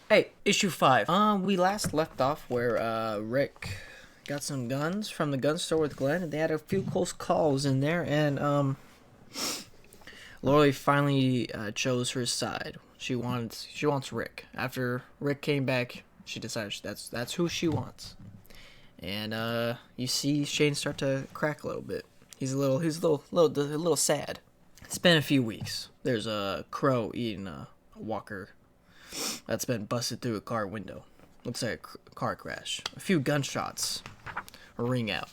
Hey, issue 5. We last left off where, Rick got some guns from the gun store with Glenn, and they had a few close calls in there, and, Lori finally, chose her side. She wants Rick. After Rick came back, she decided that's who she wants. And, you see Shane start to crack a little bit. He's a little sad. It's been a few weeks. There's a crow eating a walker that's been busted through a car window. Looks like a car crash. A few gunshots ring out.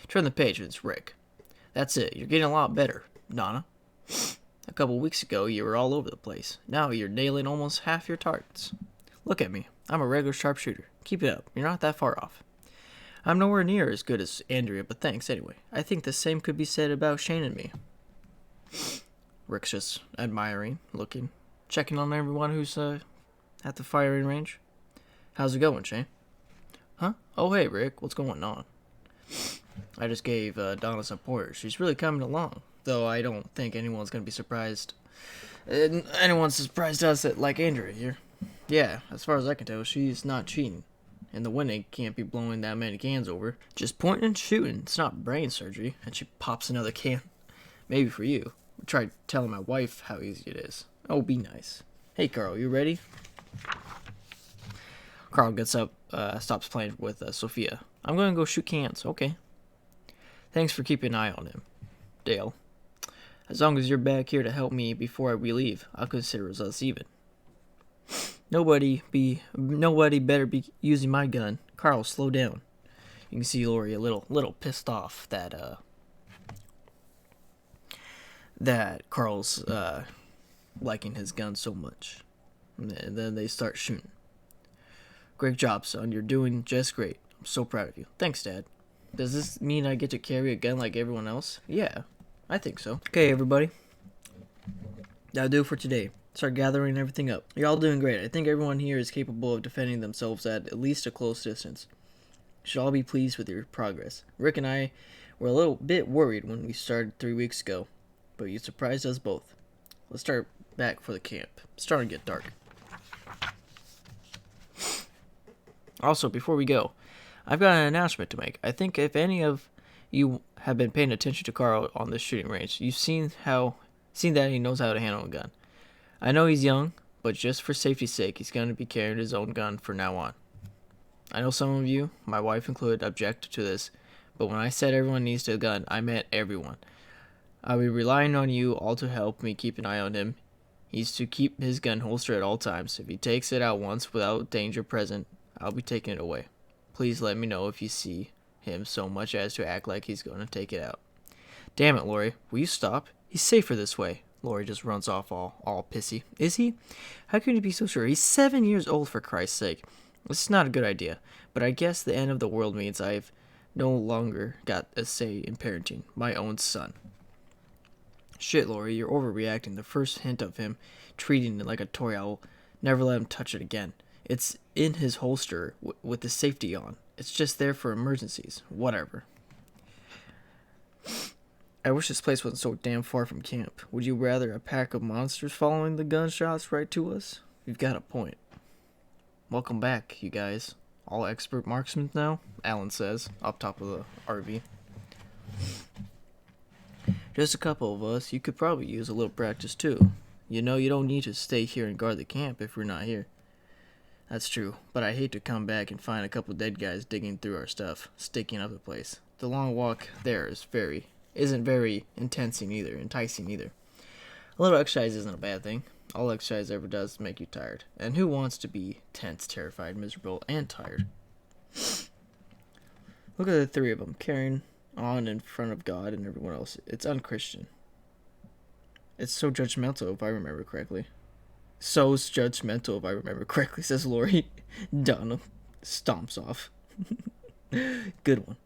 Turn the page, it's Rick. That's it. You're getting a lot better, Donna. A couple weeks ago, you were all over the place. Now you're nailing almost half your targets. Look at me. I'm a regular sharpshooter. Keep it up. You're not that far off. I'm nowhere near as good as Andrea, but thanks anyway. I think the same could be said about Shane and me. Rick's just admiring, looking, checking on everyone who's at the firing range. How's it going, Shane? Huh? Oh, hey, Rick. What's going on? I just gave Donna some pointers. She's really coming along. Though I don't think anyone's going to be surprised. Anyone's surprised us at, like Andrea here. Yeah, as far as I can tell, she's not cheating. And the winning can't be blowing that many cans over. Just pointing and shooting. It's not brain surgery. And she pops another can. Maybe for you. I tried telling my wife how easy it is. Oh, be nice. Hey, Carl, you ready? Carl gets up, stops playing with Sophia. I'm going to go shoot cans. Okay. Thanks for keeping an eye on him, Dale. As long as you're back here to help me before we leave, I'll consider us even. Nobody better be using my gun. Carl, slow down. You can see Lori a little pissed off that Carl's liking his gun so much. And then they start shooting. Great job, son. You're doing just great. I'm so proud of you. Thanks, Dad. Does this mean I get to carry a gun like everyone else? Yeah, I think so. Okay, everybody. That'll do for today. Start gathering everything up. You're all doing great. I think everyone here is capable of defending themselves at least a close distance. You should all be pleased with your progress. Rick and I were a little bit worried when we started 3 weeks ago, but you surprised us both. Let's start back for the camp. It's starting to get dark. Also, before we go, I've got an announcement to make. I think if any of you have been paying attention to Carl on this shooting range, you've seen that he knows how to handle a gun. I know he's young, but just for safety's sake, he's going to be carrying his own gun from now on. I know some of you, my wife included, object to this, but when I said everyone needs a gun, I meant everyone. I'll be relying on you all to help me keep an eye on him. He's to keep his gun holstered at all times. If he takes it out once without danger present, I'll be taking it away. Please let me know if you see him so much as to act like he's going to take it out. Damn it, Lori. Will you stop? He's safer this way. Lori just runs off all pissy. Is he? How can you be so sure? He's 7 years old, for Christ's sake. This is not a good idea, but I guess the end of the world means I've no longer got a say in parenting my own son. Shit, Lori, you're overreacting. The first hint of him treating it like a toy, I'll never let him touch it again. It's in his holster with the safety on. It's just there for emergencies. Whatever. I wish this place wasn't so damn far from camp. Would you rather a pack of monsters following the gunshots right to us? You've got a point. Welcome back, you guys. All expert marksmen now? Alan says, up top of the RV. Just a couple of us. You could probably use a little practice too. You know, you don't need to stay here and guard the camp if we're not here. That's true, but I hate to come back and find a couple dead guys digging through our stuff, sticking up the place. The long walk there isn't very enticing either. A little exercise isn't a bad thing. All exercise ever does is make you tired. And who wants to be tense, terrified, miserable, and tired? Look at the three of them carrying on in front of God and everyone else. It's unchristian. It's so judgmental, if I remember correctly. Says Lori. Donna stomps off. Good one.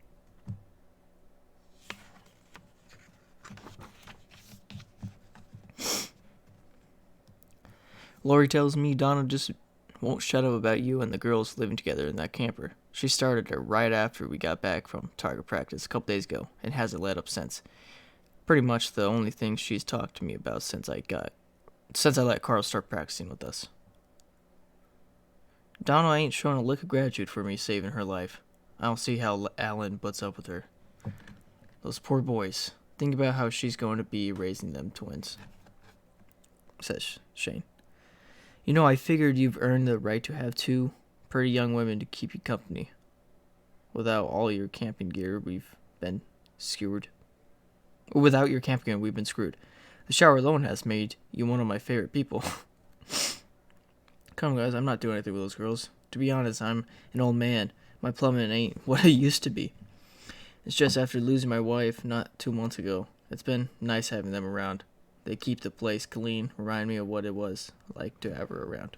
Lori tells me Donna just won't shut up about you and the girls living together in that camper. She started it right after we got back from target practice a couple days ago and hasn't let up since. Pretty much the only thing she's talked to me about since I let Carl start practicing with us. Donna ain't showing a lick of gratitude for me saving her life. I don't see how Alan butts up with her. Those poor boys. Think about how she's going to be raising them twins, says Shane. You know, I figured you've earned the right to have two pretty young women to keep you company. Without all your camping gear, we've been screwed. Without your camping gear, we've been screwed. The shower alone has made you one of my favorite people. Come, guys, I'm not doing anything with those girls. To be honest, I'm an old man. My plumbing ain't what it used to be. It's just after losing my wife not 2 months ago. It's been nice having them around. They keep the place clean, remind me of what it was like to have her around.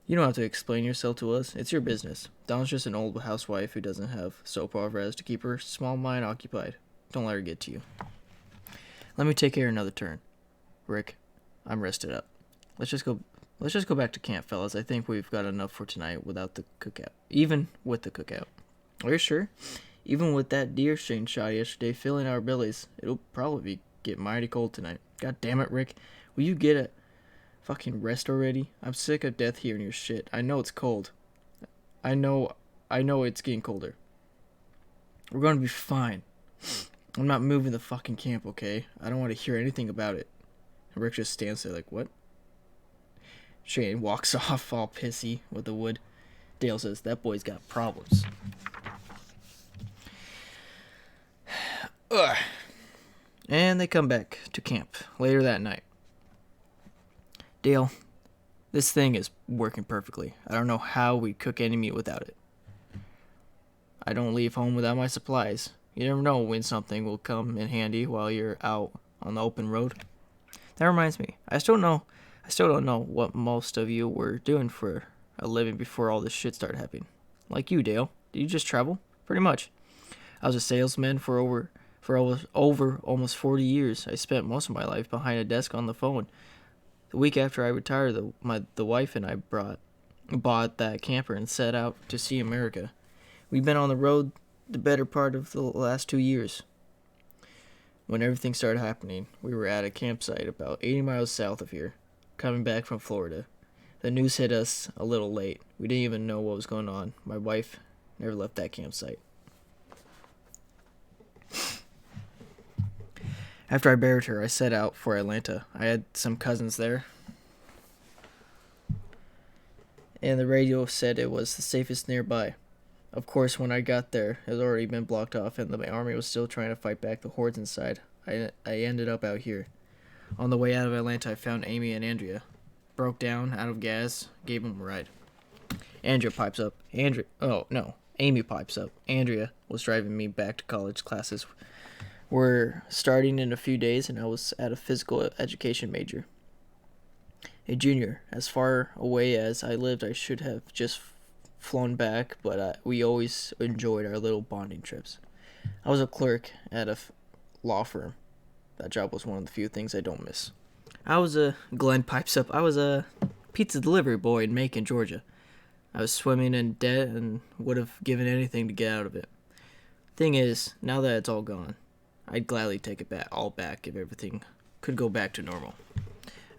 You don't have to explain yourself to us. It's your business. Dawn's just an old housewife who doesn't have soap operas to keep her small mind occupied. Don't let her get to you. Let me take care of another turn. Rick, I'm rested up. Let's just go back to camp, fellas. I think we've got enough for tonight without the cookout. Even with the cookout. Are you sure? Even with that deer Shane shot yesterday filling our bellies, it'll probably get mighty cold tonight. God damn it, Rick. Will you get a fucking rest already? I'm sick of death hearing your shit. I know it's cold. I know it's getting colder. We're gonna be fine. I'm not moving the fucking camp, okay? I don't want to hear anything about it. And Rick just stands there like, what? Shane walks off all pissy with the wood. Dale says, that boy's got problems. Ugh. And they come back to camp later that night. Dale, this thing is working perfectly. I don't know how we cook any meat without it. I don't leave home without my supplies. You never know when something will come in handy while you're out on the open road. That reminds me, I still don't know what most of you were doing for a living before all this shit started happening. Like you, Dale. Did you just travel? Pretty much. I was a salesman for almost 40 years. I spent most of my life behind a desk on the phone. The week after I retired, the wife and I bought that camper and set out to see America. We've been on the road the better part of the last 2 years. When everything started happening, we were at a campsite about 80 miles south of here, coming back from Florida. The news hit us a little late. We didn't even know what was going on. My wife never left that campsite. After I buried her, I set out for Atlanta. I had some cousins there, and the radio said it was the safest nearby. Of course, when I got there, it had already been blocked off, and the army was still trying to fight back the hordes inside. I ended up out here. On the way out of Atlanta, I found Amy and Andrea. Broke down, out of gas, gave them a ride. Amy pipes up. Andrea was driving me back to college. Classes were starting in a few days, and I was at a physical education major. A junior. As far away as I lived, I should have just flown back, but we always enjoyed our little bonding trips. I was a clerk at a law firm. That job was one of the few things I don't miss. Glenn pipes up. I was a pizza delivery boy in Macon, Georgia. I was swimming in debt and would have given anything to get out of it. Thing is, now that it's all gone, I'd gladly take it all back if everything could go back to normal.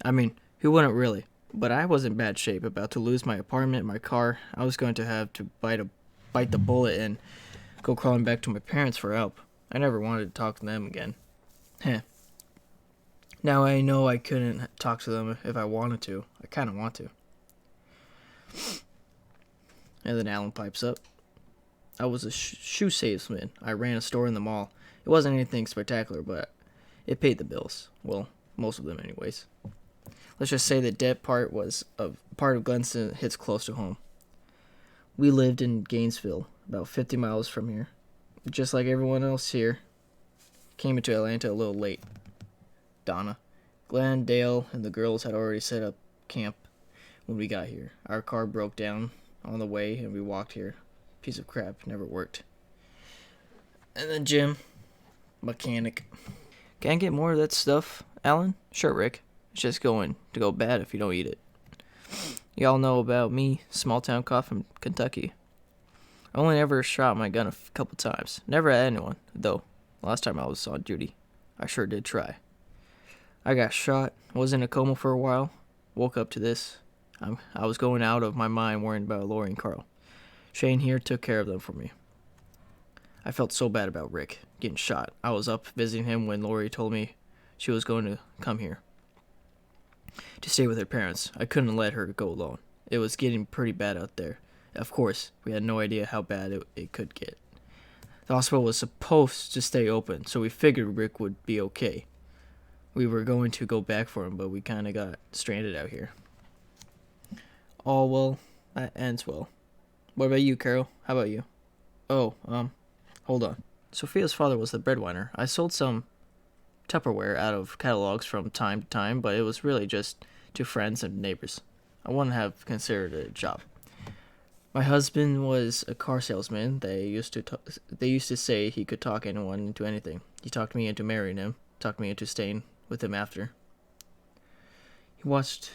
I mean, who wouldn't really? But I was in bad shape, about to lose my apartment, my car. I was going to have to bite the bullet and go crawling back to my parents for help. I never wanted to talk to them again. Heh. Now I know I couldn't talk to them if I wanted to. I kind of want to. And then Alan pipes up. I was a shoe salesman. I ran a store in the mall. It wasn't anything spectacular, but it paid the bills. Well, most of them anyways. Let's just say the debt part of Glenn's hits close to home. We lived in Gainesville, about 50 miles from here. Just like everyone else here, came into Atlanta a little late. Donna, Glenn, Dale, and the girls had already set up camp when we got here. Our car broke down on the way, and we walked here. Piece of crap, never worked. And then Jim, mechanic. Can I get more of that stuff, Alan? Sure, Rick. It's just going to go bad if you don't eat it. Y'all know about me, small town cop from Kentucky. I only ever shot my gun a couple times. Never at anyone, though. Last time I was on duty, I sure did try. I got shot, was in a coma for a while, woke up to this. I was going out of my mind worrying about Lori and Carl. Shane here took care of them for me. I felt so bad about Rick getting shot. I was up visiting him when Lori told me she was going to come here to stay with her parents. I couldn't let her go alone. It was getting pretty bad out there. Of course, we had no idea how bad it could get. The hospital was supposed to stay open, so we figured Rick would be okay. We were going to go back for him, but we kind of got stranded out here. All well, that ends well. What about you, Carol? How about you? Oh, hold on. Sophia's father was the breadwinner. I sold some Tupperware out of catalogs from time to time, but it was really just to friends and neighbors. I wouldn't have considered it a job. My husband was a car salesman. They used to say he could talk anyone into anything. He talked me into marrying him, talked me into staying with him after. He watched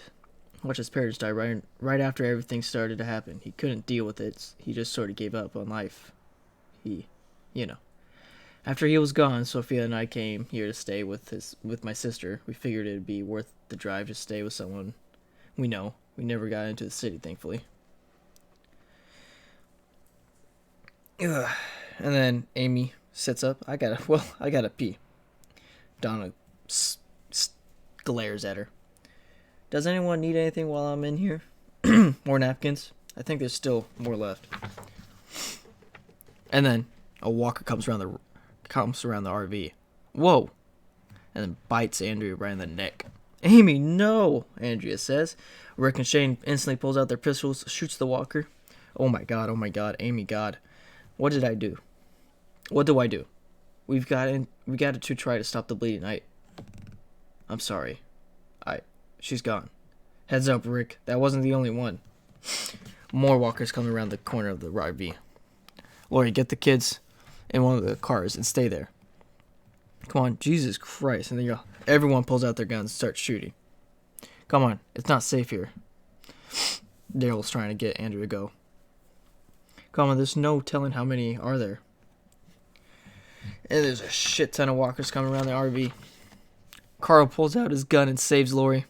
his parents die right after everything started to happen. He couldn't deal with it. He just sort of gave up on life. After he was gone, Sophia and I came here to stay with my sister. We figured it'd be worth the drive to stay with someone we know. We never got into the city, thankfully. Ugh. And then Amy sits up. I gotta pee. Donna glares at her. Does anyone need anything while I'm in here? More napkins? I think there's still more left. And then a walker comes around the RV. Whoa! And then bites Andrea right in the neck. Amy, no! Andrea says. Rick and Shane instantly pulls out their pistols, shoots the walker. Oh my god, Amy, God. What did I do? What do I do? We got to try to stop the bleeding. I'm sorry. She's gone. Heads up, Rick. That wasn't the only one. More walkers come around the corner of the RV. Lori, get the kids in one of the cars and stay there. Come on, Jesus Christ. And then everyone pulls out their guns and starts shooting. Come on, it's not safe here. Daryl's trying to get Andrew to go. Come on, there's no telling how many are there. And there's a shit ton of walkers coming around the RV. Carl pulls out his gun and saves Lori.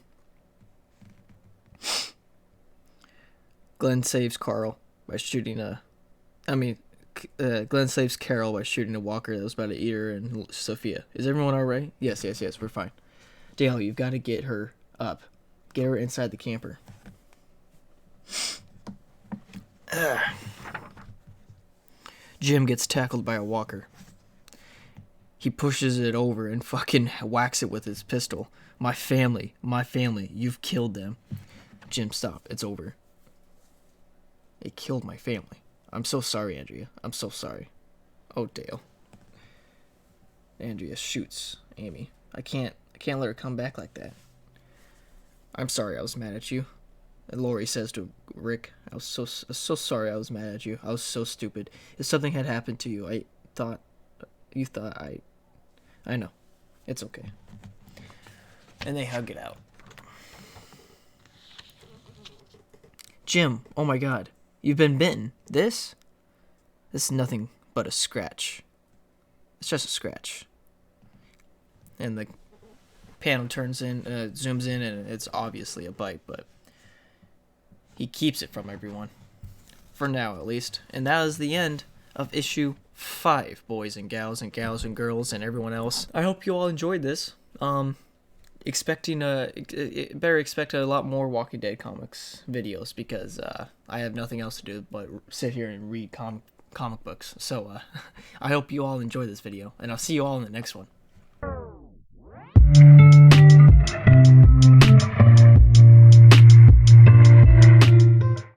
Glenn saves Carl by shooting Glenn saves Carol by shooting a walker that was about to eat her and Sophia. Is everyone alright? Yes, we're fine. Dale, you've got to get her up. Get her inside the camper. Jim gets tackled by a walker. He pushes it over and fucking whacks it with his pistol. My family, you've killed them. Jim, stop. It's over. It killed my family. I'm so sorry, Andrea. I'm so sorry. Oh, Dale. Andrea shoots Amy. I can't let her come back like that. I'm sorry I was mad at you. And Lori says to Rick, I was so sorry I was mad at you. I was so stupid. If something had happened to you, I know. It's okay. And they hug it out. Jim, oh my god. You've been bitten. This is nothing but a scratch. It's just a scratch. And the panel zooms in, and it's obviously a bite, but he keeps it from everyone. For now, at least. And that is the end of issue 5, boys and gals and girls and everyone else. I hope you all enjoyed this. Expect a lot more Walking Dead comics videos because I have nothing else to do but sit here and read comic books. So I hope you all enjoy this video, and I'll see you all in the next one.